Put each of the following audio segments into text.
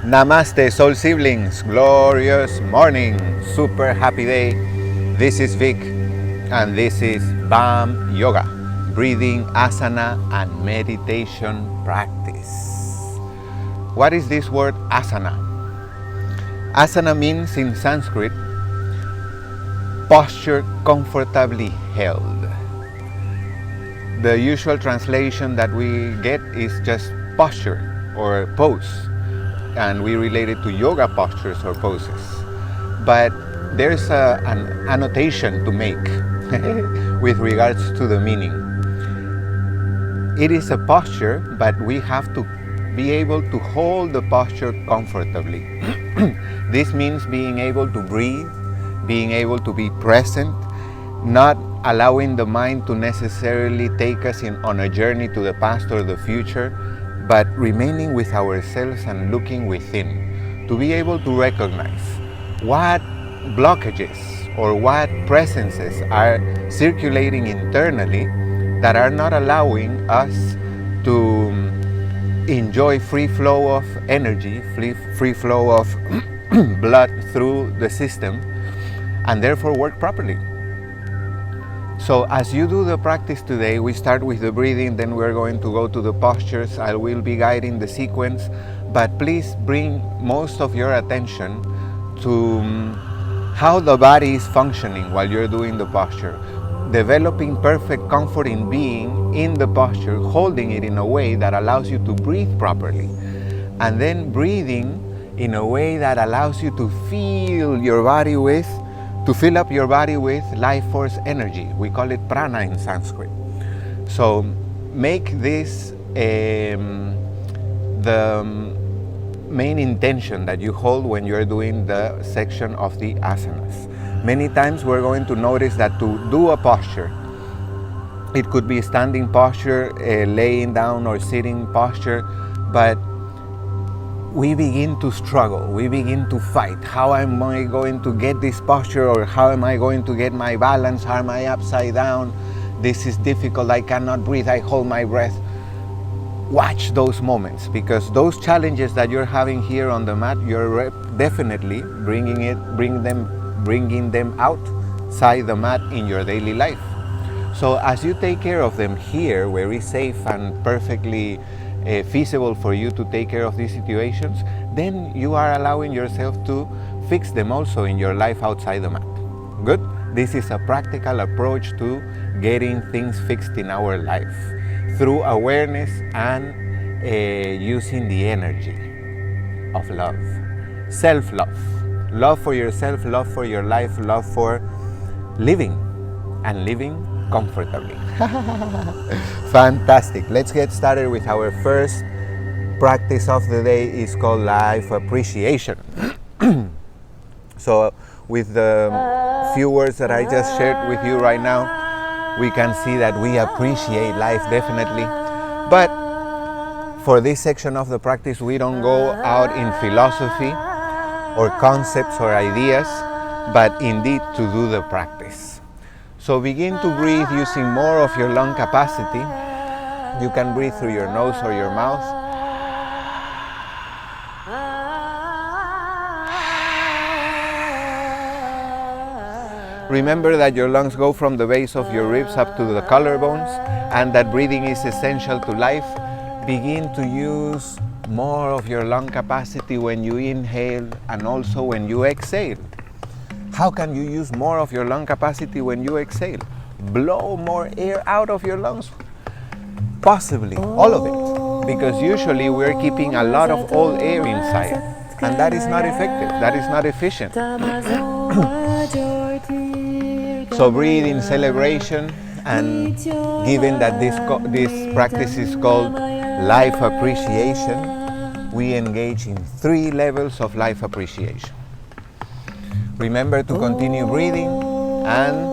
Namaste, soul siblings. Glorious morning. Super happy day. This is Vic, and this is BAM Yoga, breathing, asana, and meditation practice. What is this word asana? Asana means in Sanskrit posture comfortably held. The usual translation that we get is just posture or pose, and we relate it to yoga postures or poses. But there's an annotation to make with regards to the meaning. It is a posture, but we have to be able to hold the posture comfortably. This means being able to breathe, being able to be present, not allowing the mind to necessarily take us on a journey to the past or the future, but remaining with ourselves and looking within, to be able to recognize what blockages or what presences are circulating internally that are not allowing us to enjoy free flow of energy, free flow of blood through the system, and therefore work properly. So as you do the practice today, we start with the breathing, then we're going to go to the postures. I will be guiding the sequence, but please bring most of your attention to how the body is functioning while you're doing the posture. Developing perfect comfort in being in the posture, holding it in a way that allows you to breathe properly. And then breathing in a way that allows you to fill up your body with life force energy. We call it prana in Sanskrit. So make this the main intention that you hold when you're doing the section of the asanas. Many times we're going to notice that to do a posture, it could be standing posture, laying down or sitting posture, but we begin to struggle, we begin to fight. How am I going to get this posture, or how am I going to get my balance? How am I upside down? This is difficult, I cannot breathe, I hold my breath. Watch those moments, because those challenges that you're having here on the mat, you're definitely bringing them outside the mat in your daily life. So as you take care of them here, where it's safe and perfectly feasible for you to take care of these situations, then you are allowing yourself to fix them also in your life outside the mat. Good? This is a practical approach to getting things fixed in our life through awareness and using the energy of love. Self-love. Love for yourself, love for your life, love for living, and living comfortably. Fantastic. Let's get started with our first practice of the day. Is called life appreciation. So with the few words that I just shared with you right now, we can see that we appreciate life definitely. But for this section of the practice, we don't go out in philosophy or concepts or ideas, but indeed to do the practice. So begin to breathe using more of your lung capacity. You can breathe through your nose or your mouth. Remember that your lungs go from the base of your ribs up to the collarbones, and that breathing is essential to life. Begin to use more of your lung capacity when you inhale and also when you exhale. How can you use more of your lung capacity when you exhale? Blow more air out of your lungs. Possibly, all of it. Because usually we're keeping a lot of old air inside. And that is not effective, that is not efficient. So breathe in celebration, and given that this practice is called life appreciation, we engage in 3 levels of life appreciation. Remember to continue breathing and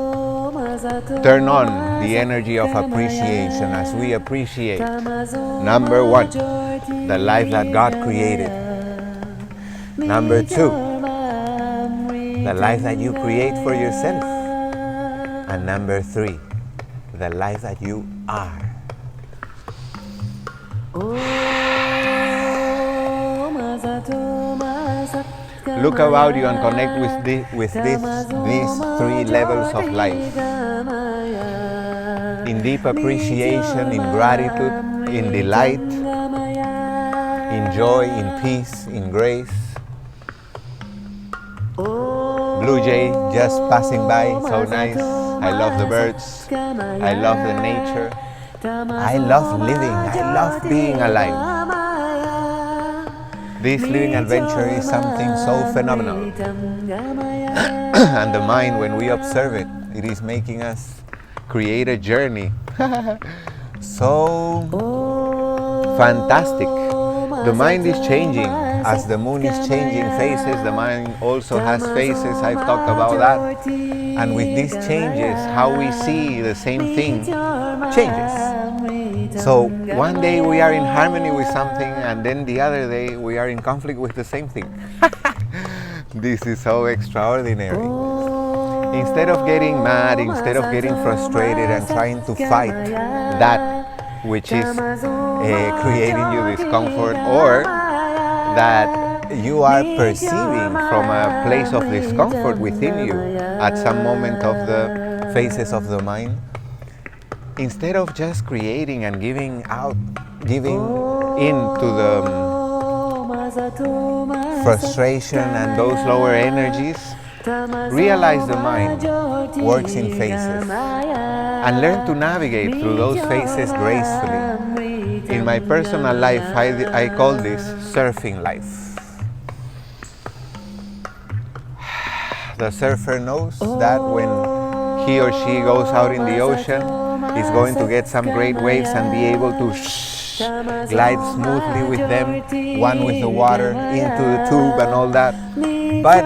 turn on the energy of appreciation as we appreciate. Number 1, the life that God created. Number 2, the life that you create for yourself. And number 3, the life that you are. Look about you and connect with these three levels of life. In deep appreciation, in gratitude, in delight, in joy, in peace, in grace. Blue jay just passing by, so nice. I love the birds. I love the nature. I love living. I love being alive. This living adventure is something so phenomenal. And the mind, when we observe it, it is making us create a journey. So fantastic. The mind is changing. As the moon is changing phases, the mind also has phases. I've talked about that. And with these changes, how we see the same thing changes. So one day we are in harmony with something, and then the other day we are in conflict with the same thing. This is so extraordinary. Instead of getting mad, instead of getting frustrated and trying to fight that which is creating you discomfort, or that you are perceiving from a place of discomfort within you at some moment of the phases of the mind, instead of just creating and giving in to the frustration and those lower energies, realize the mind works in phases and learn to navigate through those phases gracefully. In my personal life, I call this surfing life. The surfer knows that when he or she goes out in the ocean, he's going to get some great waves and be able to glide smoothly with them, one with the water, into the tube and all that. But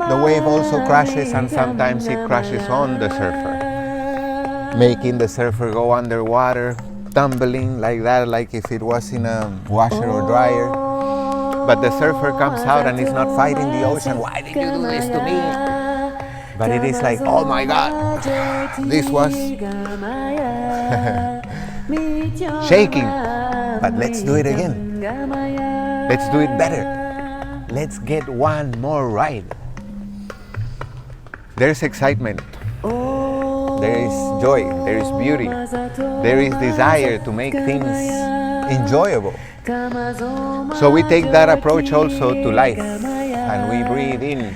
the wave also crashes, and sometimes it crashes on the surfer, making the surfer go underwater, tumbling like that, like if it was in a washer or dryer. But the surfer comes out and is not fighting the ocean. Why did you do this to me? But it is like, oh my God, this was shaking. But let's do it again. Let's do it better. Let's get one more ride. There's excitement. There is joy. There is beauty. There is desire to make things enjoyable. So we take that approach also to life, and we breathe in,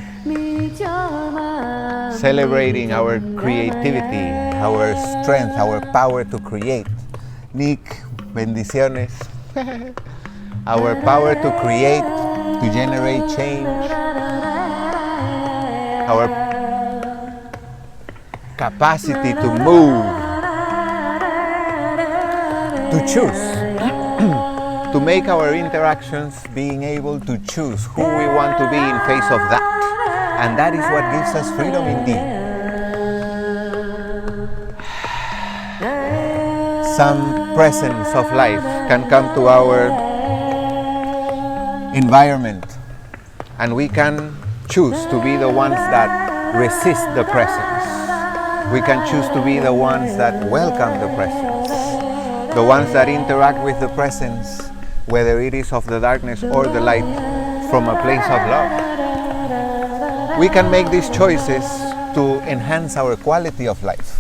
celebrating our creativity, our strength, our power to create. Nick, bendiciones. Our power to create, to generate change. Our capacity to move, to choose. To make our interactions, being able to choose who we want to be in face of that. And that is what gives us freedom indeed. Some presence of life can come to our environment, and we can choose to be the ones that resist the presence. We can choose to be the ones that welcome the presence, the ones that interact with the presence, whether it is of the darkness or the light, from a place of love. We can make these choices to enhance our quality of life.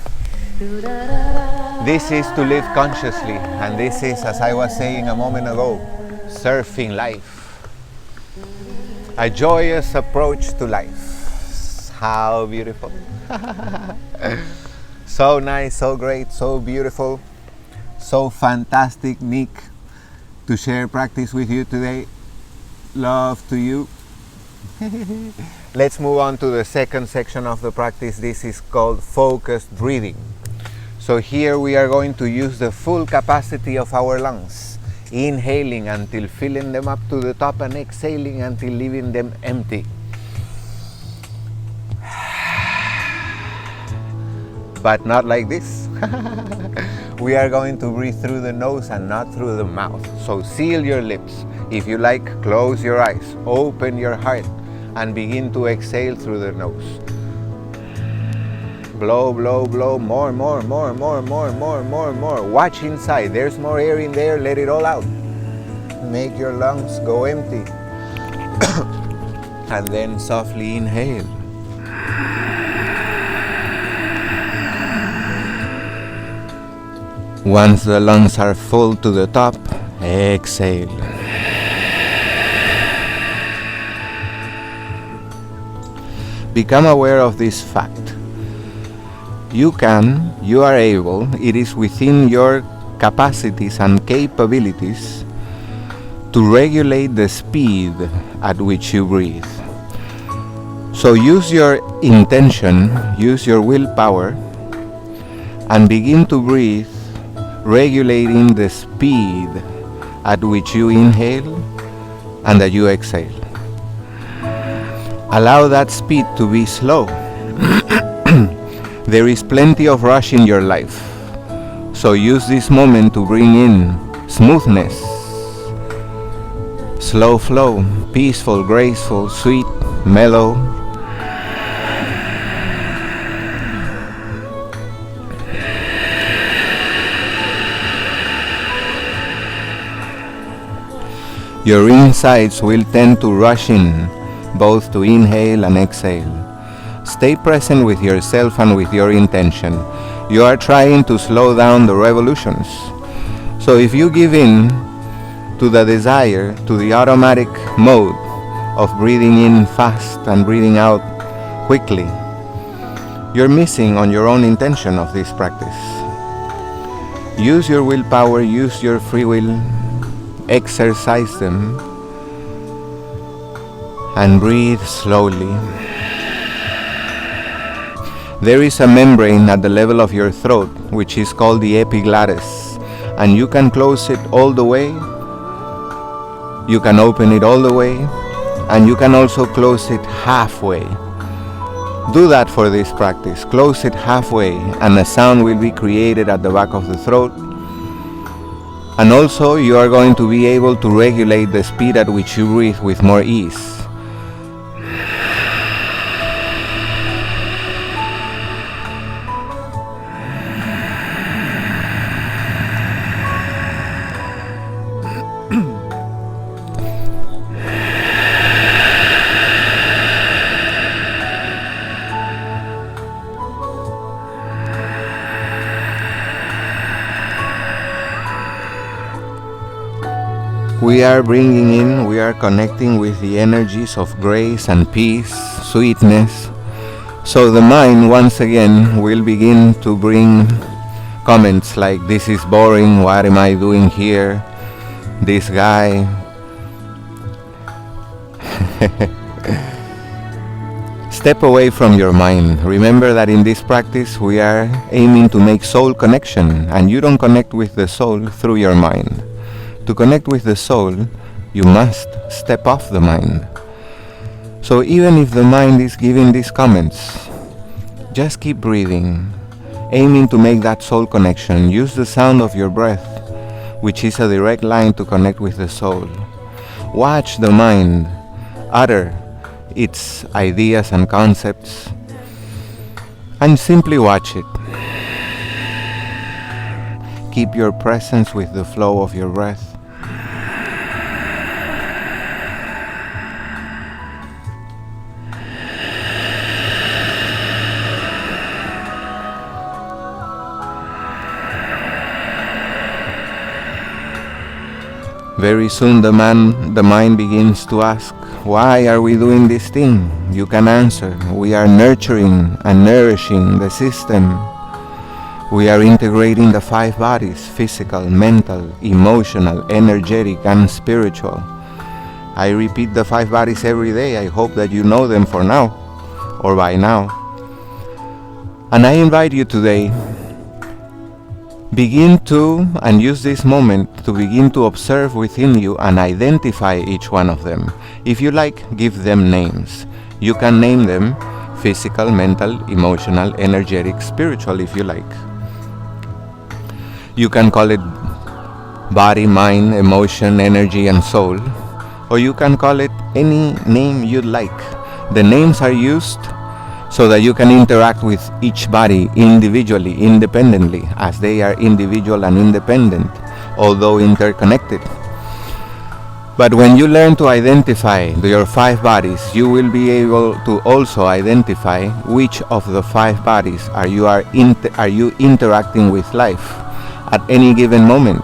This is to live consciously, and this is, as I was saying a moment ago, surfing life. A joyous approach to life. How beautiful. So nice, so great, so beautiful, so fantastic, Nick, to share practice with you today. Love to you. Let's move on to the second section of the practice. This is called focused breathing. So here we are going to use the full capacity of our lungs, inhaling until filling them up to the top and exhaling until leaving them empty. But not like this. We are going to breathe through the nose and not through the mouth. So seal your lips. If you like, close your eyes, open your heart, and begin to exhale through the nose. Blow, blow, blow, more. Watch inside, there's more air in there, let it all out. Make your lungs go empty. And then softly inhale. Once the lungs are full to the top, exhale. Become aware of this fact. You are able, it is within your capacities and capabilities to regulate the speed at which you breathe. So use your intention, use your willpower, and begin to breathe, regulating the speed at which you inhale and that you exhale. Allow that speed to be slow. There is plenty of rush in your life, so use this moment to bring in smoothness, slow flow, peaceful, graceful, sweet, mellow. Your insides will tend to rush in, both to inhale and exhale. Stay present with yourself and with your intention. You are trying to slow down the revolutions. So if you give in to the desire, to the automatic mode of breathing in fast and breathing out quickly, you're missing on your own intention of this practice. Use your willpower, use your free will, exercise them, and breathe slowly. There is a membrane at the level of your throat, which is called the epiglottis, and you can close it all the way, you can open it all the way, and you can also close it halfway. Do that for this practice. Close it halfway, and a sound will be created at the back of the throat. And also you are going to be able to regulate the speed at which you breathe with more ease. We are bringing in, we are connecting with the energies of grace and peace, sweetness. So the mind once again will begin to bring comments like, this is boring, what am I doing here? This guy. Step away from your mind. Remember that in this practice we are aiming to make soul connection, and you don't connect with the soul through your mind. To connect with the soul, you must step off the mind. So even if the mind is giving these comments, just keep breathing, aiming to make that soul connection. Use the sound of your breath, which is a direct line to connect with the soul. Watch the mind utter its ideas and concepts, and simply watch it. Keep your presence with the flow of your breath. Very soon the mind begins to ask, why are we doing this thing? You can answer, we are nurturing and nourishing the system. We are integrating the 5 bodies, physical, mental, emotional, energetic, and spiritual. I repeat the 5 bodies every day. I hope that you know them for now, or by now. And I invite you today, begin to, and use this moment to begin to observe within you and identify each one of them. If you like, give them names. You can name them physical, mental, emotional, energetic, spiritual if you like. You can call it body, mind, emotion, energy, and soul. Or you can call it any name you'd like. The names are used so that you can interact with each body individually, independently, as they are individual and independent, although interconnected. But when you learn to identify your 5 bodies, you will be able to also identify which of the 5 bodies are you interacting with life at any given moment.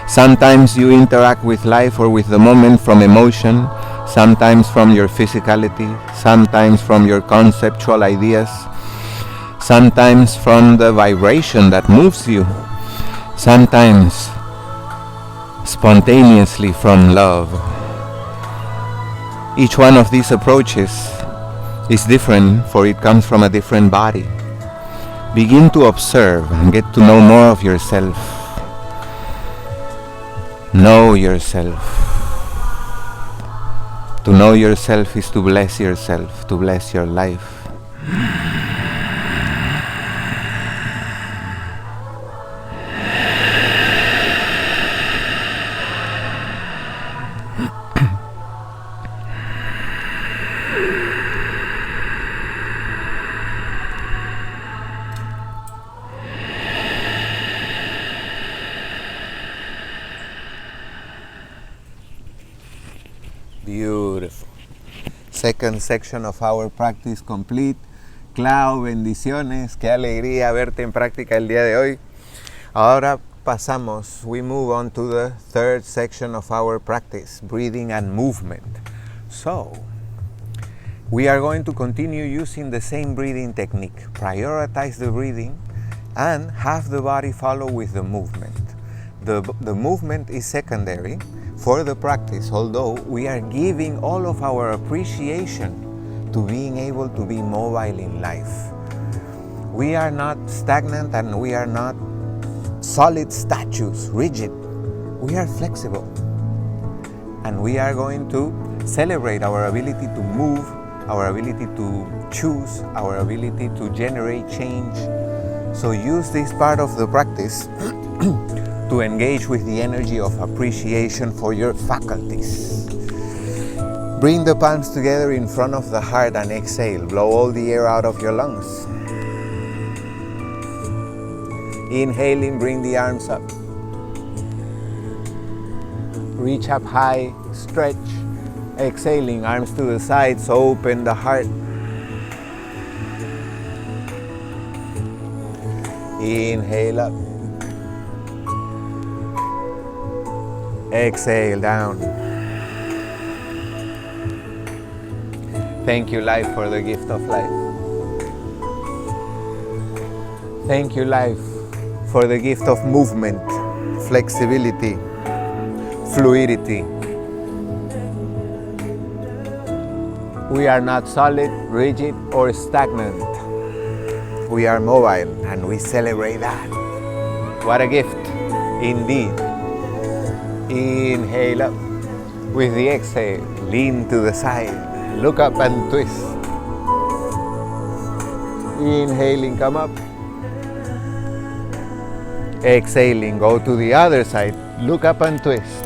Sometimes you interact with life or with the moment from emotion, sometimes from your physicality, sometimes from your conceptual ideas, sometimes from the vibration that moves you, sometimes spontaneously from love. Each one of these approaches is different, for it comes from a different body. Begin to observe and get to know more of yourself. Know yourself. To know yourself is to bless yourself, to bless your life. Beautiful. Second section of our practice complete. Clau, bendiciones. Qué alegría verte en práctica el día de hoy. Ahora pasamos, we move on to the third section of our practice, breathing and movement. So, we are going to continue using the same breathing technique. Prioritize the breathing and have the body follow with the movement. The movement is secondary for the practice, although we are giving all of our appreciation to being able to be mobile in life. We are not stagnant and we are not solid statues, rigid. We are flexible. And we are going to celebrate our ability to move, our ability to choose, our ability to generate change. So use this part of the practice to engage with the energy of appreciation for your faculties. Bring the palms together in front of the heart and exhale. Blow all the air out of your lungs. Inhaling, bring the arms up. Reach up high, stretch. Exhaling, arms to the sides, open the heart. Inhale up. Exhale down. Thank you, life, for the gift of life. Thank you, life, for the gift of movement, flexibility, fluidity. We are not solid, rigid, or stagnant. We are mobile, and we celebrate that. What a gift, indeed. Inhale up. With the exhale, lean to the side. Look up and twist. Inhaling, come up. Exhaling, go to the other side. Look up and twist.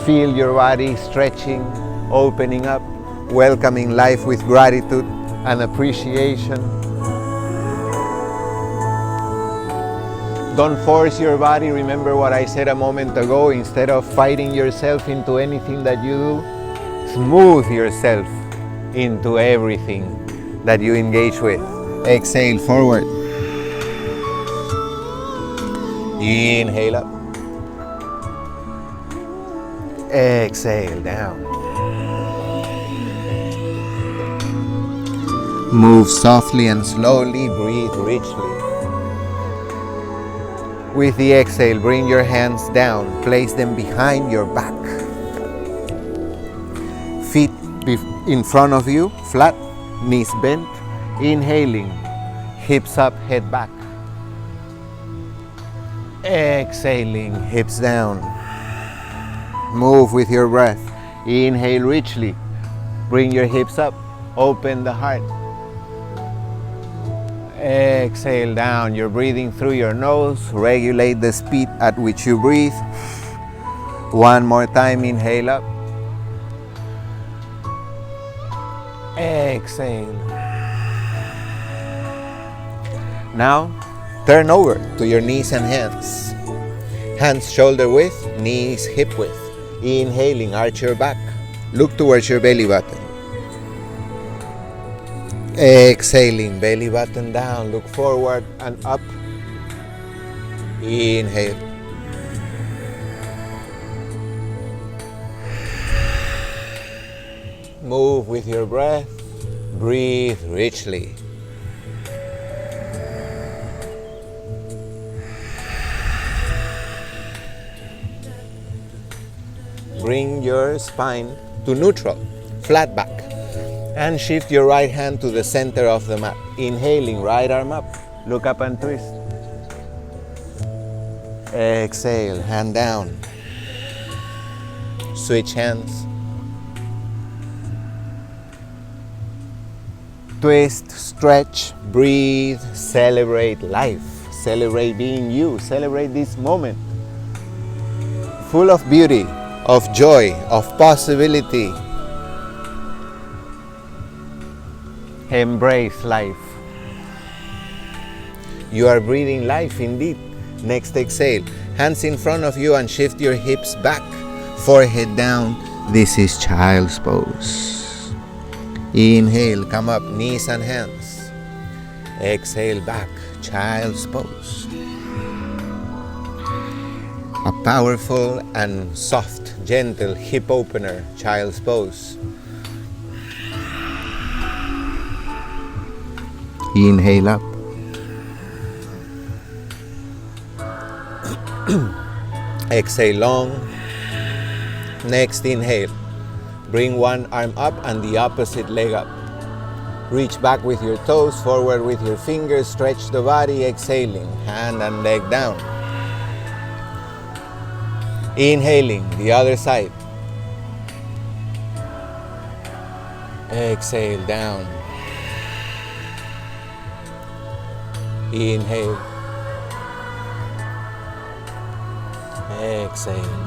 Feel your body stretching, opening up, welcoming life with gratitude and appreciation. Don't force your body. Remember what I said a moment ago. Instead of fighting yourself into anything that you do, smooth yourself into everything that you engage with. Exhale forward. Inhale up. Exhale down. Move softly and slowly. Breathe richly. With the exhale, bring your hands down. Place them behind your back. Feet in front of you, flat, knees bent. Inhaling, hips up, head back. Exhaling, hips down. Move with your breath. Inhale richly. Bring your hips up. Open the heart. Exhale down. You're breathing through your nose. Regulate the speed at which you breathe. One more time. Inhale up. Exhale. Now, turn over to your knees and hands. Hands shoulder width, knees hip width. Inhaling, arch your back. Look towards your belly button. Exhaling, belly button down. Look forward and up. Inhale. Move with your breath. Breathe richly. Bring your spine to neutral, flat back. And shift your right hand to the center of the mat. Inhaling, right arm up. Look up and twist. Exhale, hand down. Switch hands. Twist, stretch, breathe, celebrate life. Celebrate being you. Celebrate this moment. Full of beauty, of joy, of possibility. Embrace life. You are breathing life indeed. Next exhale. Hands in front of you and shift your hips back. Forehead down. This is child's pose. Inhale, come up, knees and hands. Exhale back, child's pose. A powerful and soft, gentle hip opener, child's pose. Inhale up. Exhale long. Next inhale. Bring one arm up and the opposite leg up. Reach back with your toes, forward with your fingers, stretch the body, exhaling, hand and leg down. Inhaling, the other side. Exhale, down. Inhale. Exhale.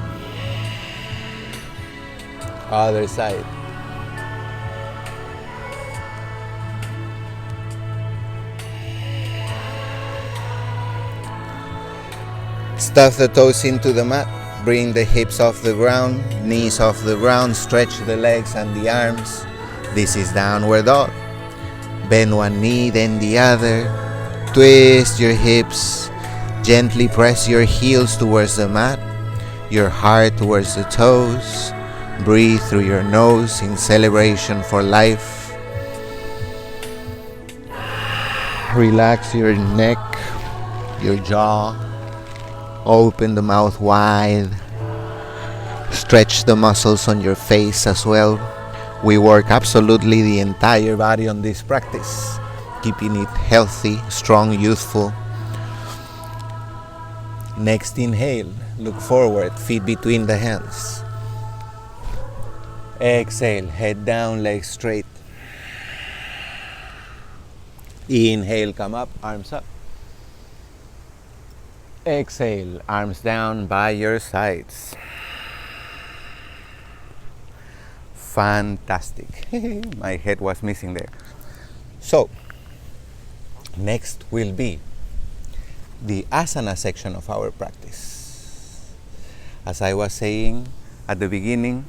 Other side. Stuff the toes into the mat. Bring the hips off the ground, knees off the ground. Stretch the legs and the arms. This is downward dog. Bend one knee, then the other. Twist your hips. Gently press your heels towards the mat. Your heart towards the toes. Breathe through your nose in celebration for life. Relax your neck, your jaw. Open the mouth wide. Stretch the muscles on your face as well. We work absolutely the entire body on this practice, keeping it healthy, strong, youthful. Next inhale, look forward, feet between the hands. Exhale, head down, legs straight. Inhale, come up, arms up. Exhale, arms down by your sides. Fantastic. My head was missing there. So, next will be the asana section of our practice. As I was saying at the beginning,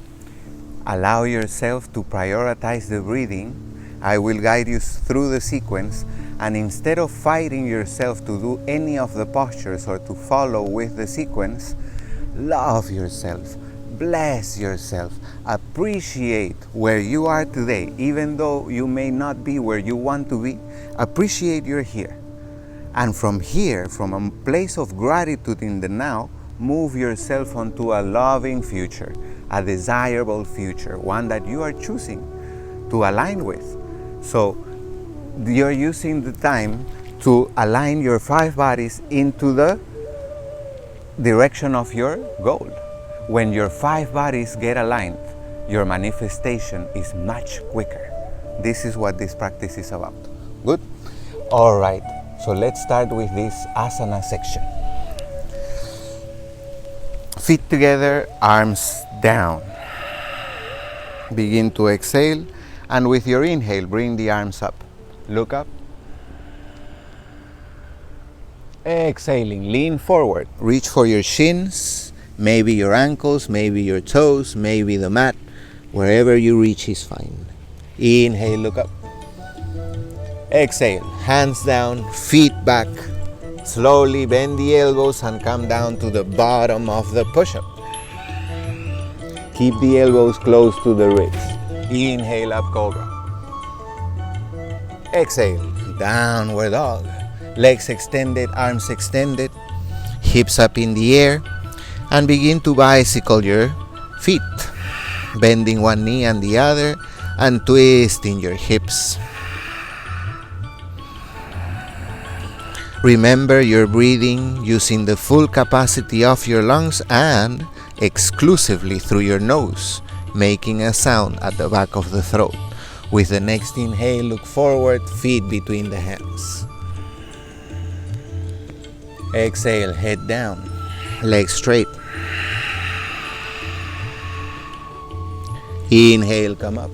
allow yourself to prioritize the breathing. I will guide you through the sequence, and instead of fighting yourself to do any of the postures or to follow with the sequence, love yourself, bless yourself, appreciate where you are today. Even though you may not be where you want to be, appreciate you're here. And from here, from a place of gratitude in the now, move yourself onto a loving future, a desirable future, one that you are choosing to align with. So you're using the time to align your 5 bodies into the direction of your goal. When your 5 bodies get aligned, your manifestation is much quicker. This is what this practice is about. Good? All right, so let's start with this asana section. Feet together, arms down. Begin to exhale, and with your inhale, bring the arms up. Look up. Exhaling, lean forward. Reach for your shins, maybe your ankles, maybe your toes, maybe the mat. Wherever you reach is fine. Inhale, look up. Exhale, hands down, feet back. Slowly bend the elbows and come down to the bottom of the push-up. Keep the elbows close to the ribs. Inhale, up cobra. Exhale, downward dog. Legs extended, arms extended, hips up in the air, and begin to bicycle your feet, bending one knee and the other, and twisting your hips. Remember, you're breathing using the full capacity of your lungs and exclusively through your nose, making a sound at the back of the throat. With the next inhale, look forward, feet between the hands. Exhale, head down, legs straight. Inhale, come up.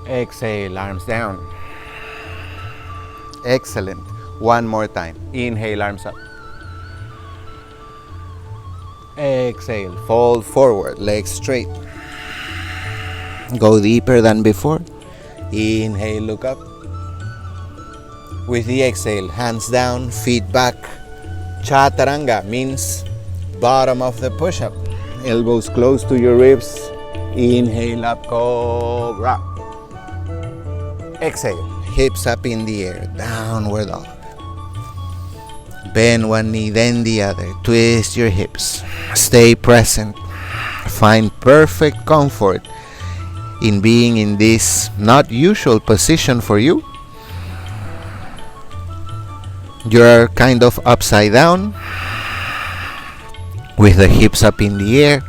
Exhale, arms down. Excellent. One more time. Inhale, arms up. Exhale, fold forward, legs straight. Go deeper than before. Inhale, look up. With the exhale, hands down, feet back. Chaturanga means bottom of the push-up. Elbows close to your ribs. Inhale, up cobra. Exhale, hips up in the air, downward dog. Bend one knee, then the other. Twist your hips. Stay present. Find perfect comfort in being in this not usual position for you. You're kind of upside down with the hips up in the air.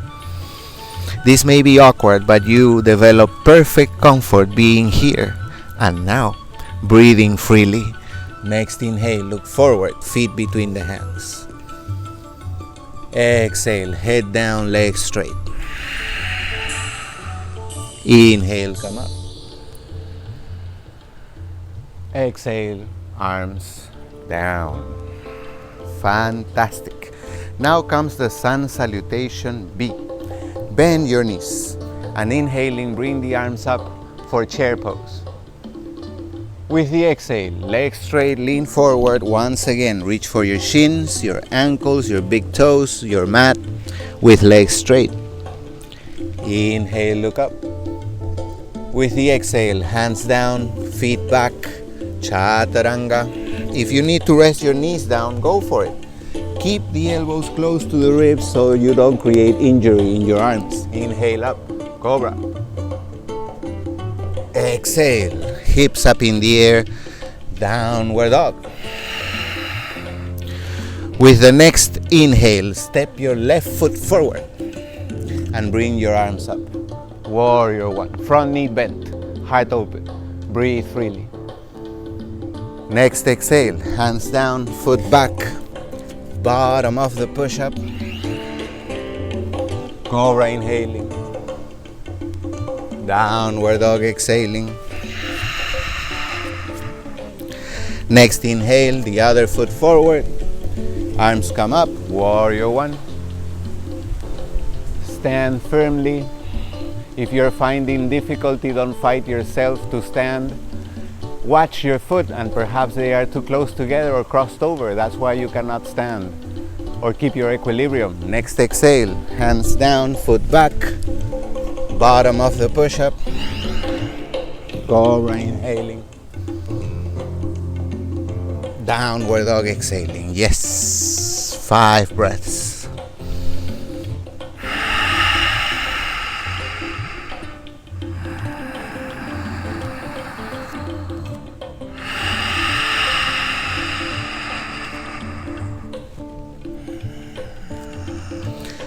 This may be awkward, but you develop perfect comfort being here and now, breathing freely. Next inhale, look forward, feet between the hands. Exhale, head down, legs straight. Inhale, come up. Exhale, arms down. Fantastic. Now comes the sun salutation B. Bend your knees and inhaling, bring the arms up for chair pose. With the exhale, legs straight, lean forward. Once again, reach for your shins, your ankles, your big toes, your mat with legs straight. Inhale, look up. With the exhale, hands down, feet back, chaturanga. If you need to rest your knees down, go for it. Keep the elbows close to the ribs so you don't create injury in your arms. Inhale up, cobra. Exhale, hips up in the air, downward dog. With the next inhale, step your left foot forward and bring your arms up. Warrior one, front knee bent, heart open, breathe freely. Next exhale, hands down, foot back, bottom of the push-up. Cobra inhaling, downward dog exhaling. Next inhale, the other foot forward, arms come up, warrior one. Stand firmly. If you're finding difficulty, don't fight yourself to stand. Watch your foot and perhaps they are too close together or crossed over. That's why you cannot stand or keep your equilibrium. Next exhale, hands down, foot back, bottom of the push-up. Cobra inhaling. Downward dog exhaling. Yes, 5 breaths.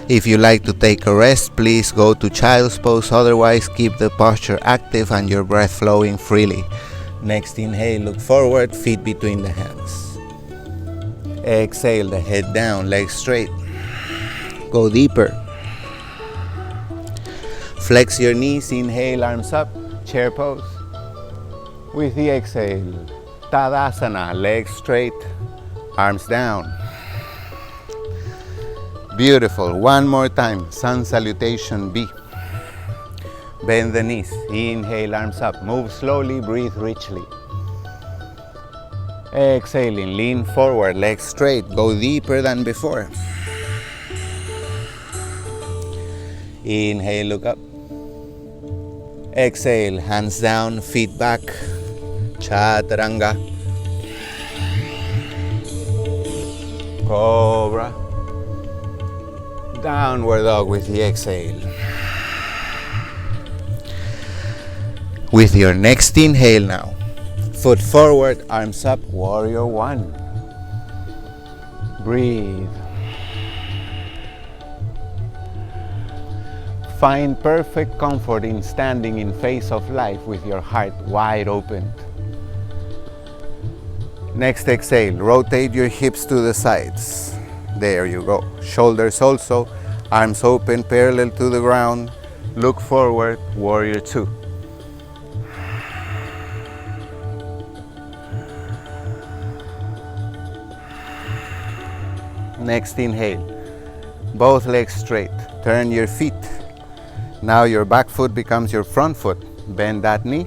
If you like to take a rest, please go to child's pose. Otherwise, keep the posture active and your breath flowing freely. Next inhale, look forward, feet between the hands. Exhale, the head down, legs straight. Go deeper. Flex your knees, inhale, arms up, chair pose. With the exhale, Tadasana, legs straight, arms down. Beautiful. One more time. Sun salutation B. Bend the knees. Inhale, arms up. Move slowly, breathe richly. Exhaling, lean forward, legs straight. Go deeper than before. Inhale, look up. Exhale, hands down, feet back. Chaturanga. Cobra. Downward dog with the exhale. With your next inhale now, foot forward, arms up, warrior one. Breathe. Find perfect comfort in standing in face of life with your heart wide open. Next exhale, rotate your hips to the sides. There you go. Shoulders also, arms open, parallel to the ground. Look forward, warrior two. Next inhale, both legs straight. Turn your feet. Now your back foot becomes your front foot. Bend that knee.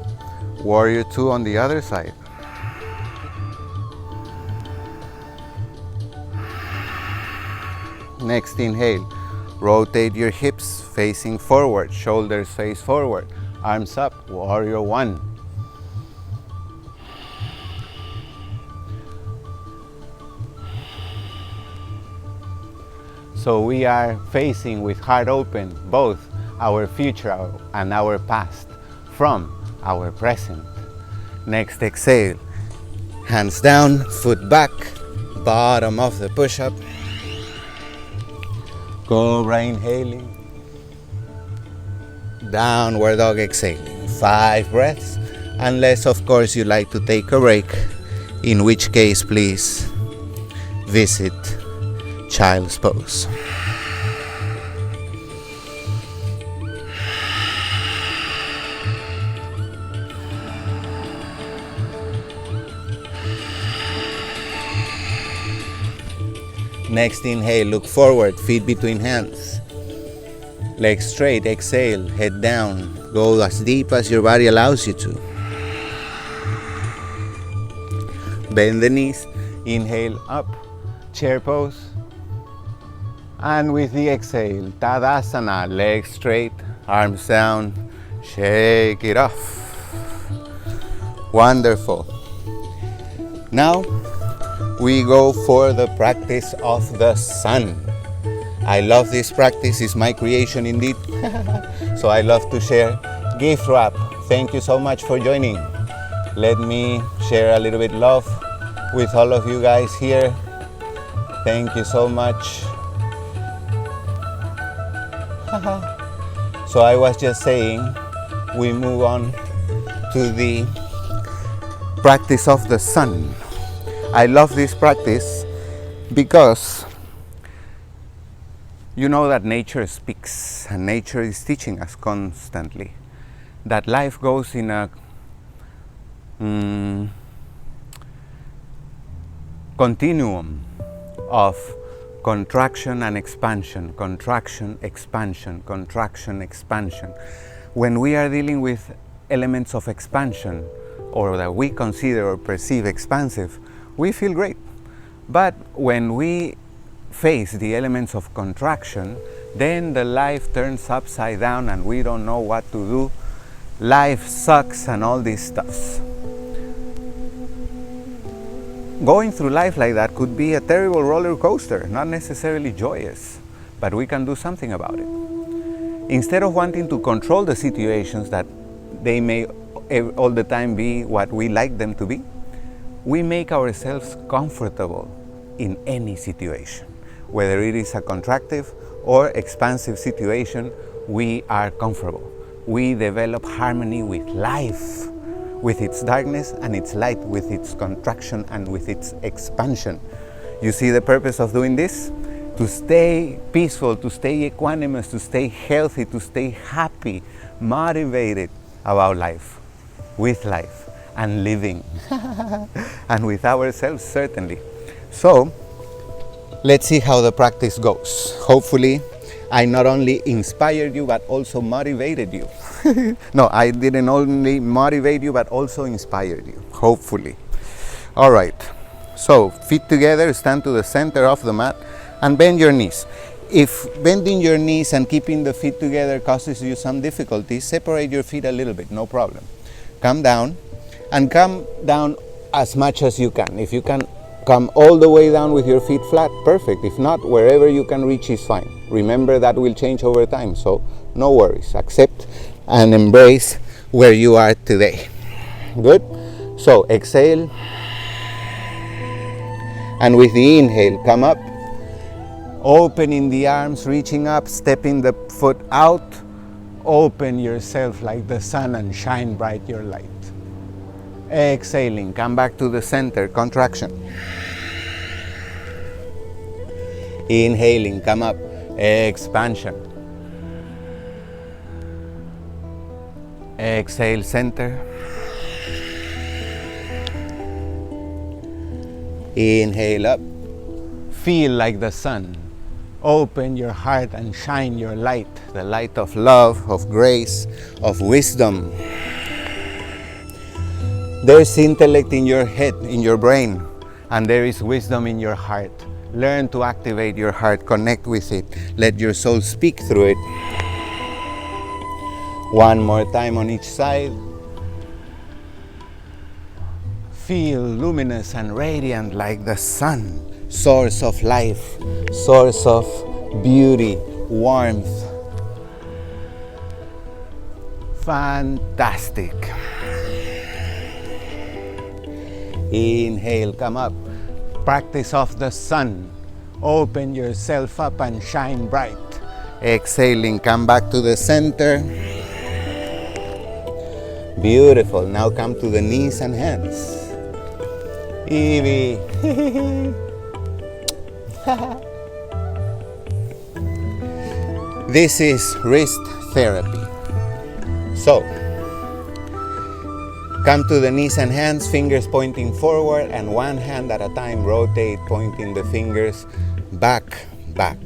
Warrior two on the other side. Next inhale, rotate your hips facing forward, shoulders face forward, arms up, warrior one. So we are facing with heart open both our future and our past from our present. Next exhale, hands down, foot back, bottom of the push-up. Cobra inhaling, downward dog exhaling. 5 breaths, unless of course you like to take a break, in which case please visit child's pose. Next inhale, look forward, feet between hands. Legs straight, exhale, head down. Go as deep as your body allows you to. Bend the knees, inhale up, chair pose. And with the exhale, Tadasana, legs straight, arms down, shake it off. Wonderful. Now, we go for the practice of the sun. I love this practice, it's my creation indeed. So I love to share. Gift wrap, thank you so much for joining. Let me share a little bit love with all of you guys here. Thank you so much. So I was just saying, we move on to the practice of the sun. I love this practice because you know that nature speaks and nature is teaching us constantly that life goes in a continuum of contraction and expansion, contraction, expansion, contraction, expansion. When we are dealing with elements of expansion or that we consider or perceive expansive, we feel great. But when we face the elements of contraction, then the life turns upside down and we don't know what to do. Life sucks and all these stuffs. Going through life like that could be a terrible roller coaster, not necessarily joyous, but we can do something about it. Instead of wanting to control the situations that they may all the time be what we like them to be, we make ourselves comfortable in any situation. Whether it is a contractive or expansive situation, we are comfortable. We develop harmony with life, with its darkness and its light, with its contraction and with its expansion. You see the purpose of doing this? To stay peaceful, to stay equanimous, to stay healthy, to stay happy, motivated about life, with life. and living. And with ourselves, certainly. So, let's see how the practice goes. Hopefully, I not only inspired you, but also motivated you. No, I didn't only motivate you, but also inspired you, hopefully. All right, so feet together, stand to the center of the mat, and bend your knees. If bending your knees and keeping the feet together causes you some difficulty, separate your feet a little bit, no problem. Come down, and come down as much as you can. If you can come all the way down with your feet flat, perfect. If not, wherever you can reach is fine. Remember that will change over time, so no worries. Accept and embrace where you are today. Good? So exhale, and with the inhale, come up, opening the arms, reaching up, stepping the foot out, open yourself like the sun and shine bright your light. Exhaling, come back to the center, contraction. Inhaling, come up, expansion. Exhale, center. Inhale up. Feel like the sun. Open your heart and shine your light, the light of love, of grace, of wisdom. There's intellect in your head, in your brain, and there is wisdom in your heart. Learn to activate your heart, connect with it. Let your soul speak through it. One more time on each side. Feel luminous and radiant like the sun, source of life, source of beauty, warmth. Fantastic. Inhale, come up. Practice of the sun. Open yourself up and shine bright. Exhaling, come back to the center. Beautiful. Now come to the knees and hands. Evie. This is wrist therapy. So, come to the knees and hands, fingers pointing forward, and one hand at a time rotate, pointing the fingers back, back,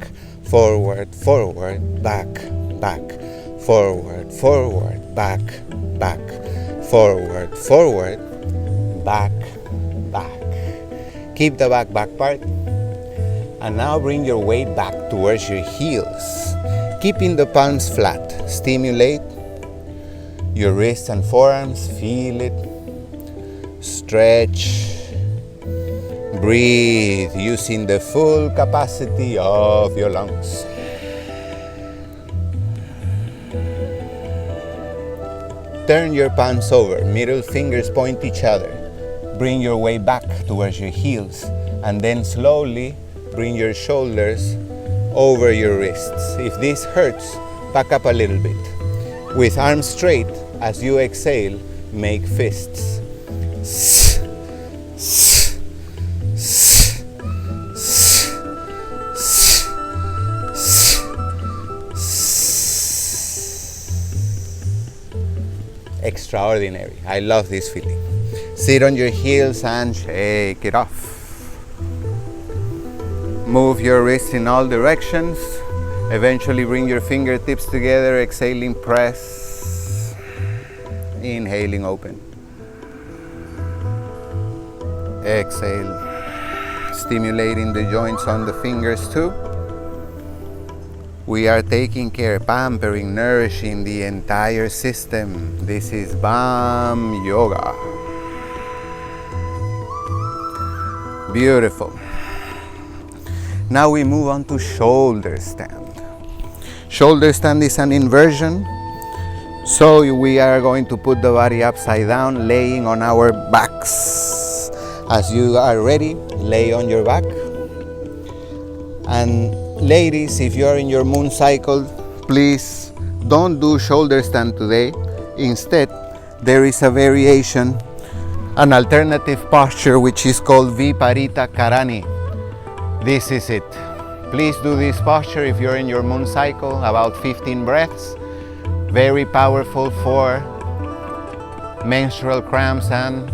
forward, forward, back, back, forward, forward, back, back, forward, forward, back, back. Keep the back part. And now bring your weight back towards your heels, keeping the palms flat. Stimulate your wrists and forearms, feel it, stretch, breathe using the full capacity of your lungs. Turn your palms over, middle fingers point each other. Bring your weight back towards your heels, and then slowly bring your shoulders over your wrists. If this hurts, back up a little bit. With arms straight, as you exhale, make fists. Extraordinary. I love this feeling. Sit on your heels and shake it off. Move your wrists in all directions. Eventually bring your fingertips together, exhaling, press. Inhaling, open. Exhale, stimulating the joints on the fingers too. We are taking care, pampering, nourishing the entire system. This is BAM Yoga. Beautiful. Now we move on to shoulder stand. Shoulder stand is an inversion. So we are going to put the body upside down, laying on our backs. As you are ready, lay on your back. And ladies, if you are in your moon cycle, please don't do shoulder stand today. Instead, there is a variation, an alternative posture which is called Viparita Karani. This is it. Please do this posture if you're in your moon cycle, about 15 breaths. Very powerful for menstrual cramps, and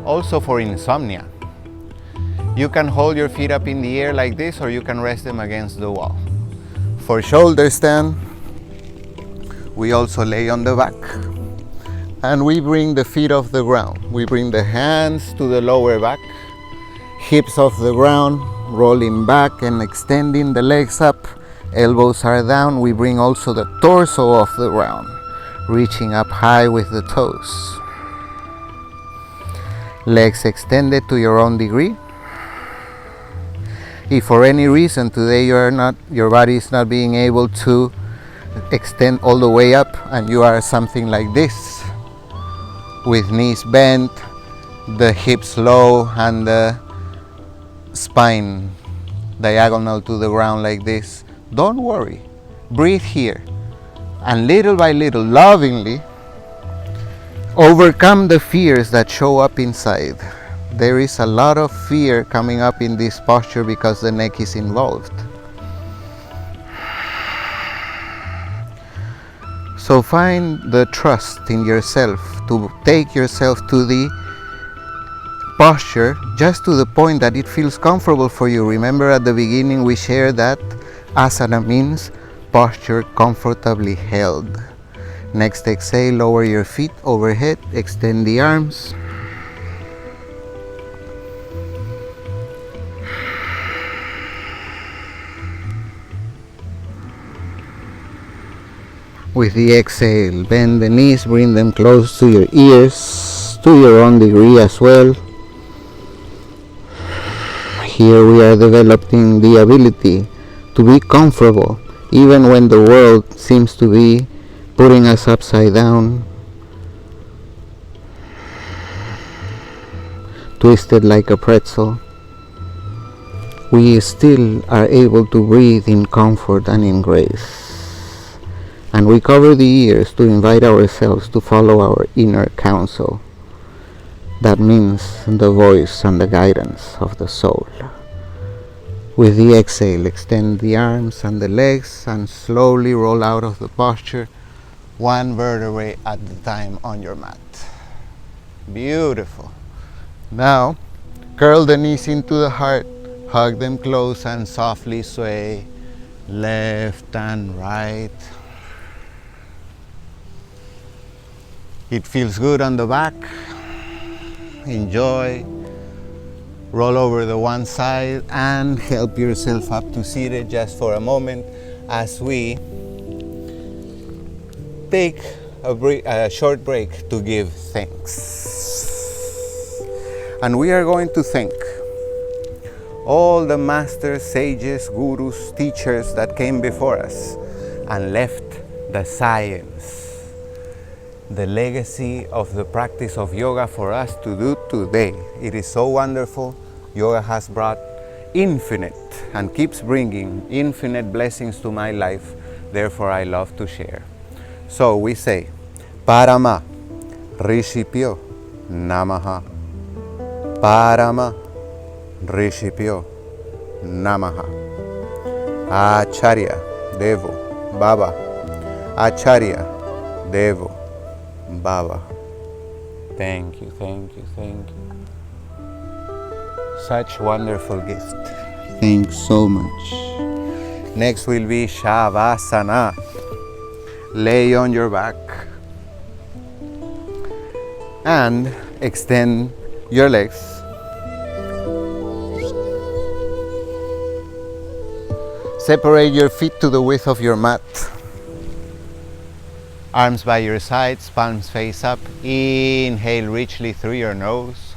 also for insomnia. You can hold your feet up in the air like this, or you can rest them against the wall. For shoulder stand, we also lay on the back and we bring the feet off the ground. We bring the hands to the lower back, hips off the ground, rolling back and extending the legs up. Elbows are down. We bring also the torso off the ground, reaching up high with the toes. Legs extended to your own degree. If for any reason today your body is not being able to extend all the way up, and you are something like this, with knees bent, the hips low, and the spine diagonal to the ground like this, don't worry. Breathe here, and little by little, lovingly, overcome the fears that show up inside. There is a lot of fear coming up in this posture because the neck is involved. So find the trust in yourself to take yourself to the posture just to the point that it feels comfortable for you. Remember at the beginning we shared that asana means posture comfortably held. Next exhale, lower your feet overhead, extend the arms. With the exhale, bend the knees, bring them close to your ears, to your own degree as well. Here we are developing the ability to be comfortable, even when the world seems to be putting us upside down, twisted like a pretzel. We still are able to breathe in comfort and in grace. And we cover the ears to invite ourselves to follow our inner counsel. That means the voice and the guidance of the soul. With the exhale, extend the arms and the legs and slowly roll out of the posture, one vertebrae at a time on your mat. Beautiful. Now, curl the knees into the heart, hug them close and softly sway left and right. It feels good on the back. Enjoy. Roll over the one side and help yourself up to seated just for a moment as we take a short break to give thanks. And we are going to thank all the masters, sages, gurus, teachers that came before us and left the science, the legacy of the practice of yoga for us to do today. It is so wonderful. Yoga has brought infinite and keeps bringing infinite blessings to my life. Therefore, I love to share. So we say, Parama Rishipyo Namaha. Parama Rishipyo Namaha. Acharya Devo Baba. Acharya Devo Baba. Thank you, thank you, thank you. Such wonderful gift. Thanks so much. Next will be Shavasana. Lay on your back and extend your legs. Separate your feet to the width of your mat. Arms by your sides, palms face up. Inhale richly through your nose.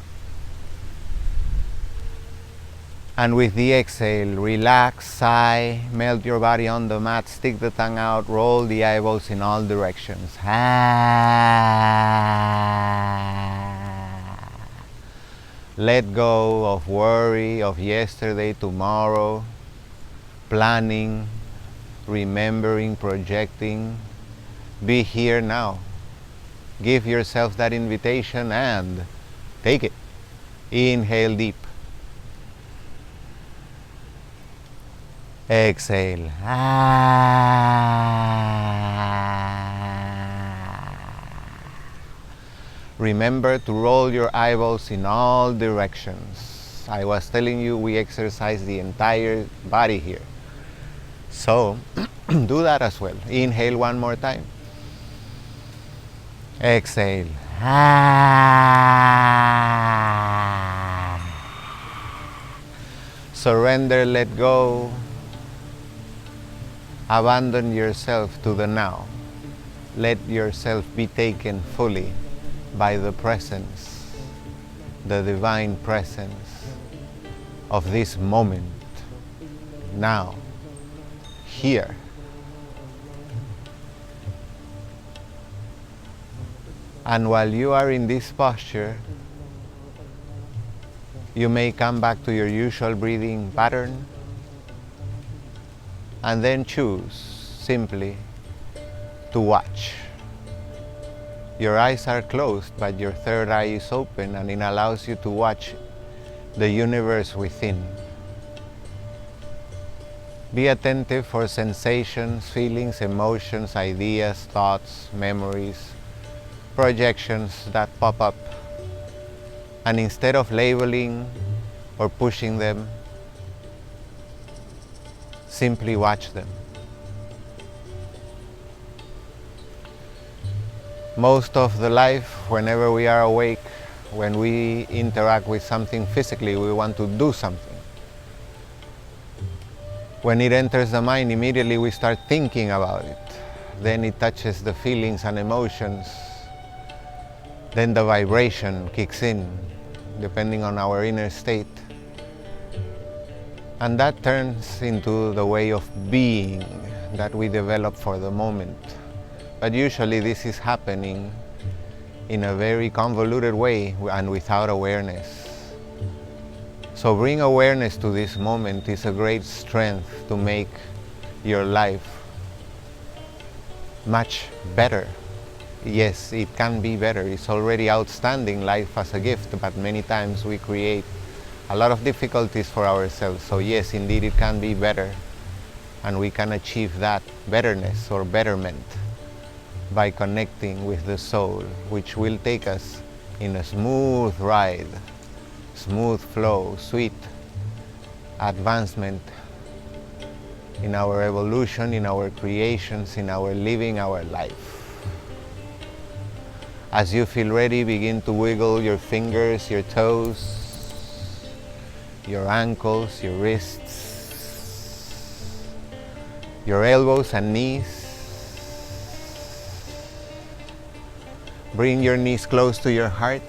And with the exhale, relax, sigh, melt your body on the mat, stick the tongue out, roll the eyeballs in all directions. Let go of worry, of yesterday, tomorrow, planning, remembering, projecting. Be here now. Give yourself that invitation and take it. Inhale deep. Exhale. Remember to roll your eyeballs in all directions. I was telling you we exercise the entire body here. So do that as well. Inhale one more time. Exhale. Surrender, let go. Abandon yourself to the now. Let yourself be taken fully by the presence, the divine presence of this moment, now, here. And while you are in this posture, you may come back to your usual breathing pattern and then choose simply to watch. Your eyes are closed, but your third eye is open, and it allows you to watch the universe within. Be attentive for sensations, feelings, emotions, ideas, thoughts, memories, projections that pop up. And instead of labeling or pushing them, simply watch them. Most of the life, whenever we are awake, when we interact with something physically, we want to do something. When it enters the mind, immediately we start thinking about it. Then it touches the feelings and emotions. Then the vibration kicks in, depending on our inner state. And that turns into the way of being that we develop for the moment. But usually this is happening in a very convoluted way and without awareness. So bring awareness to this moment is a great strength to make your life much better. Yes, it can be better. It's already outstanding, life as a gift, but many times we create a lot of difficulties for ourselves. So yes, indeed it can be better, and we can achieve that betterness or betterment by connecting with the soul, which will take us in a smooth ride, smooth flow, sweet advancement in our evolution, in our creations, in our living our life. As you feel ready, begin to wiggle your fingers, your toes, your ankles, your wrists, your elbows and knees. Bring your knees close to your heart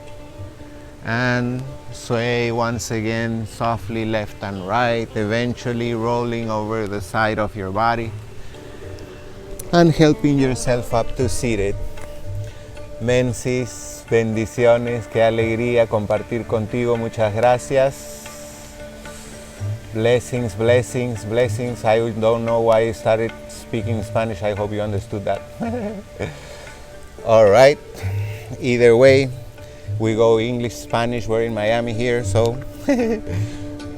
and sway once again softly left and right, eventually rolling over the side of your body and helping yourself up to seated. Mensis, bendiciones, qué alegría compartir contigo, muchas gracias. Blessings, blessings, blessings. I don't know why I started speaking Spanish, I hope you understood that. All right, either way, we go English, Spanish, we're in Miami here, so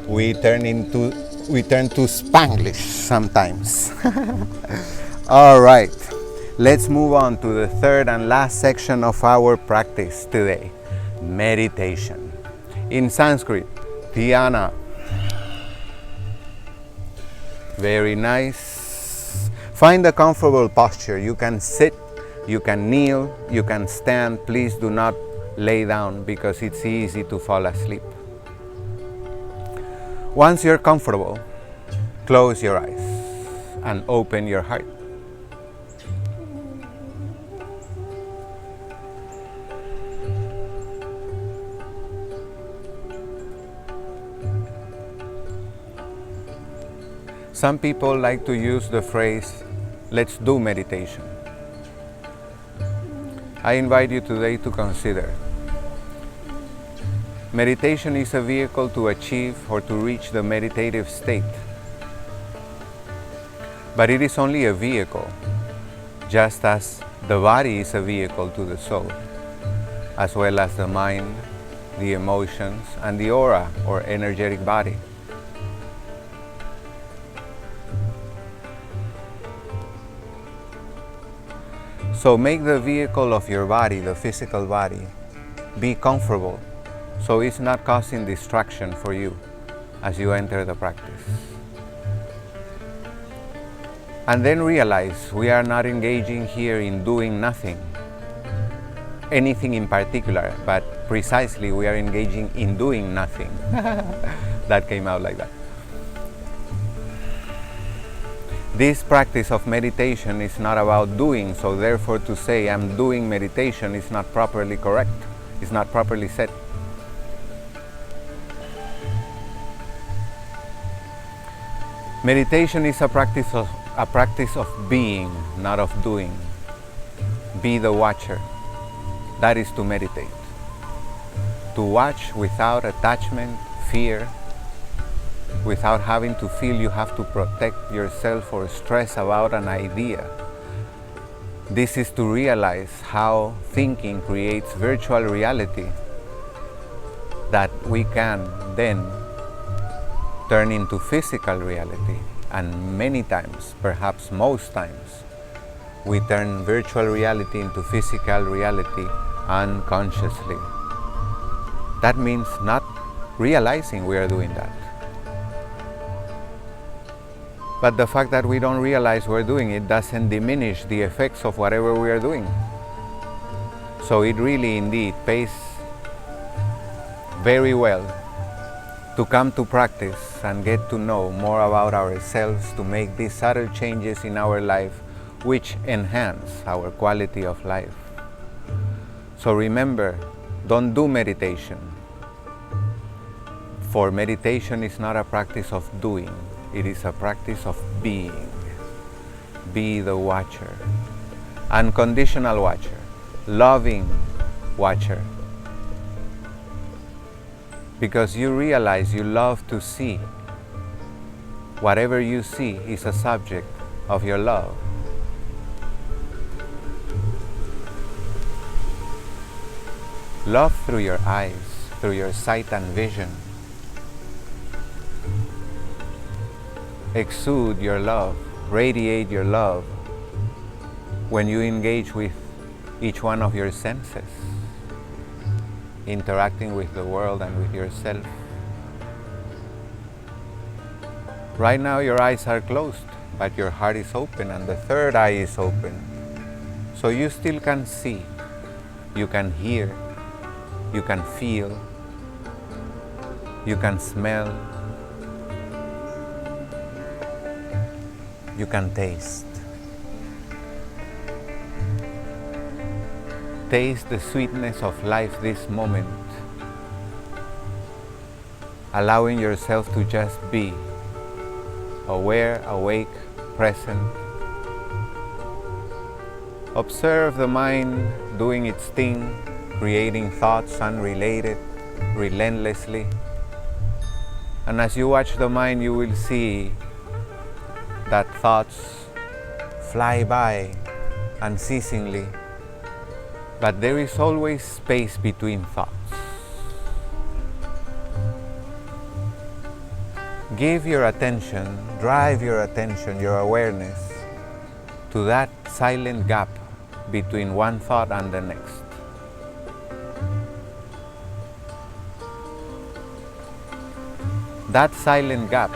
we turn to Spanglish sometimes. All right, let's move on to the third and last section of our practice today, meditation. In Sanskrit, dhyana. Very nice. Find a comfortable posture. You can sit, you can kneel, you can stand. Please do not lay down because it's easy to fall asleep. Once you're comfortable, close your eyes and open your heart. Some people like to use the phrase, let's do meditation. I invite you today to consider. Meditation is a vehicle to achieve or to reach the meditative state. But it is only a vehicle, just as the body is a vehicle to the soul, as well as the mind, the emotions, and the aura or energetic body. So make the vehicle of your body, the physical body, be comfortable so it's not causing distraction for you as you enter the practice. And then realize we are not engaging here in doing nothing, anything in particular, but precisely we are engaging in doing nothing. That came out like that. This practice of meditation is not about doing, so therefore to say I'm doing meditation is not properly correct, it's not properly said. Meditation is a practice of being, not of doing. Be the watcher. That is to meditate. To watch without attachment, fear, without having to feel you have to protect yourself or stress about an idea. This is to realize how thinking creates virtual reality that we can then turn into physical reality. And many times, perhaps most times, we turn virtual reality into physical reality unconsciously. That means not realizing we are doing that. But the fact that we don't realize we're doing it doesn't diminish the effects of whatever we are doing. So it really indeed pays very well to come to practice and get to know more about ourselves, to make these subtle changes in our life which enhance our quality of life. So remember, don't do meditation. For meditation is not a practice of doing, it is a practice of being. Be the watcher, unconditional watcher, loving watcher. Because you realize you love to see. Whatever you see is a subject of your love. Love through your eyes, through your sight and vision. Exude your love, radiate your love when you engage with each one of your senses, interacting with the world and with yourself. Right now your eyes are closed, but your heart is open and the third eye is open. So you still can see, you can hear, you can feel, you can smell, you can taste. Taste the sweetness of life this moment, allowing yourself to just be aware, awake, present. Observe the mind doing its thing, creating thoughts unrelated, relentlessly. And as you watch the mind, you will see that thoughts fly by unceasingly, but there is always space between thoughts. Give your attention, drive your attention, your awareness to that silent gap between one thought and the next. That silent gap,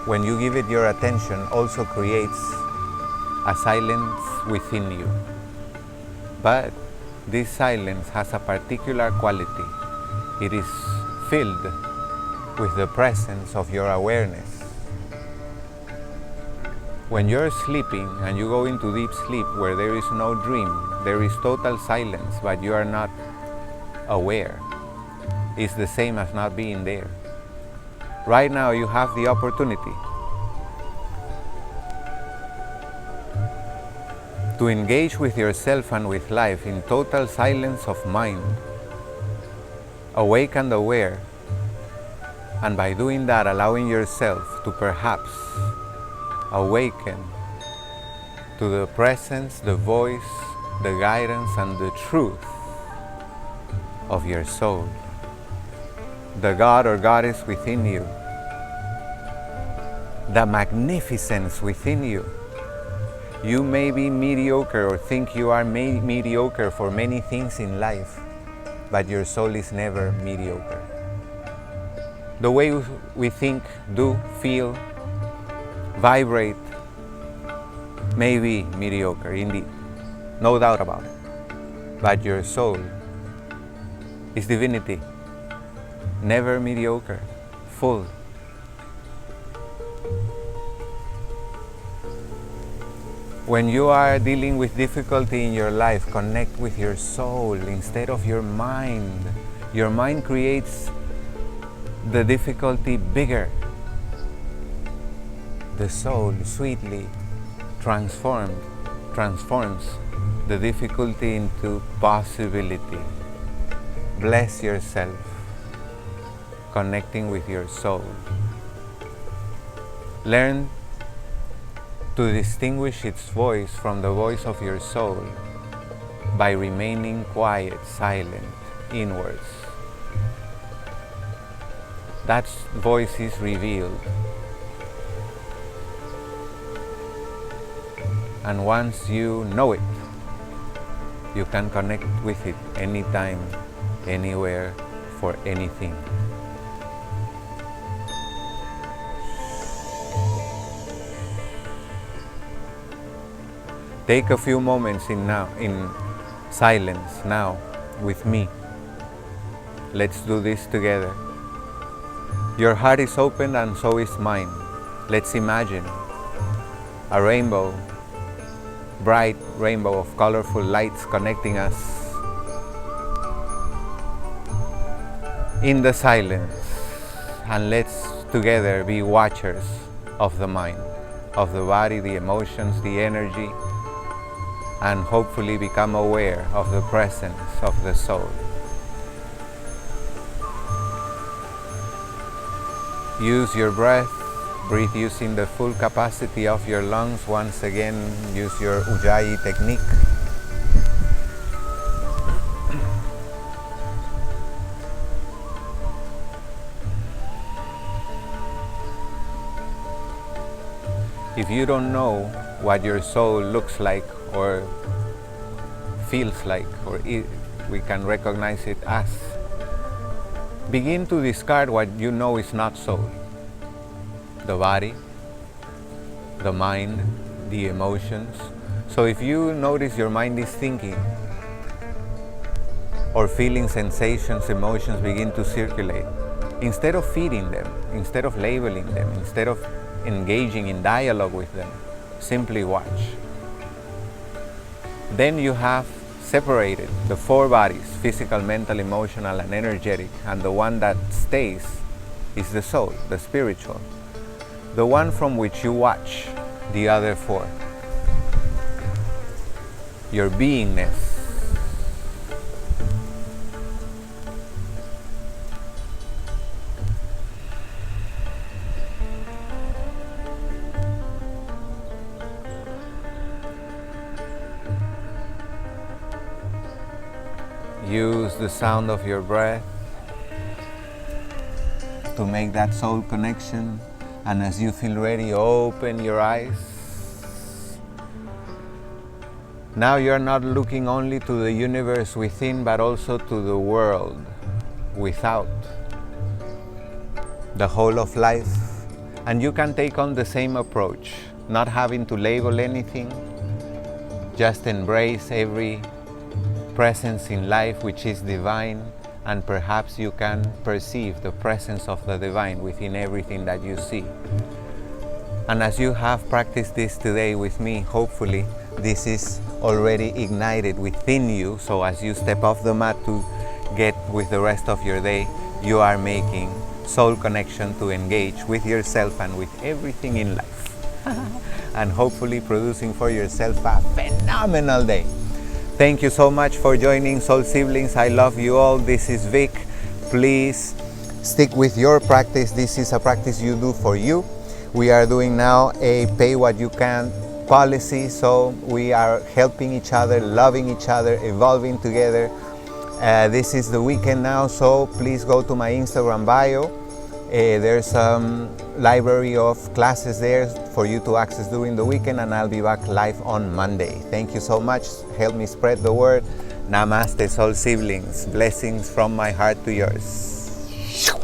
when you give it your attention, also creates a silence within you. But this silence has a particular quality. It is filled with the presence of your awareness. When you're sleeping and you go into deep sleep where there is no dream, there is total silence, but you are not aware. It's the same as not being there. Right now you have the opportunity to engage with yourself and with life in total silence of mind, awake and aware, and by doing that allowing yourself to perhaps awaken to the presence, the voice, the guidance and the truth of your soul, the God or Goddess within you, the magnificence within you. You may be mediocre or think you are mediocre for many things in life, but your soul is never mediocre. The way we think, do, feel, vibrate may be mediocre indeed, no doubt about it. But your soul is divinity, never mediocre, full. When you are dealing with difficulty in your life, connect with your soul instead of your mind. Your mind creates the difficulty bigger. The soul sweetly transforms the difficulty into possibility. Bless yourself, connecting with your soul. Learn to distinguish its voice from the voice of your soul by remaining quiet, silent, inwards. That voice is revealed. And once you know it, you can connect with it anytime, anywhere, for anything. Take a few moments in silence now with me. Let's do this together. Your heart is open and so is mine. Let's imagine a rainbow, bright rainbow of colorful lights connecting us in the silence, and let's together be watchers of the mind, of the body, the emotions, the energy, and hopefully become aware of the presence of the soul. Use your breath. Breathe using the full capacity of your lungs. Once again, use your Ujjayi technique. If you don't know what your soul looks like or feels like, or we can recognize it as, begin to discard what you know is not soul. The body, the mind, the emotions. So if you notice your mind is thinking or feeling sensations, emotions begin to circulate, instead of feeding them, instead of labeling them, instead of engaging in dialogue with them, simply watch. Then you have separated the four bodies, physical, mental, emotional, and energetic, and the one that stays is the soul, the spiritual, the one from which you watch the other four. Your beingness. Use the sound of your breath to make that soul connection, and as you feel ready, open your eyes. Now you're not looking only to the universe within, but also to the world without, the whole of life. And you can take on the same approach, not having to label anything, just embrace every presence in life which is divine, and perhaps you can perceive the presence of the divine within everything that you see. And as you have practiced this today with me, hopefully this is already ignited within you, so as you step off the mat to get with the rest of your day, you are making soul connection to engage with yourself and with everything in life. And hopefully producing for yourself a phenomenal day. Thank you so much for joining, Soul Siblings. I love you all. This is Vic. Please stick with your practice. This is a practice you do for you. We are doing now a pay what you can policy. So we are helping each other, loving each other, evolving together. This is the weekend now, so please go to my Instagram bio There's a library of classes there for you to access during the weekend, and I'll be back live on Monday. Thank you so much. Help me spread the word. Namaste, soul siblings. Blessings from my heart to yours.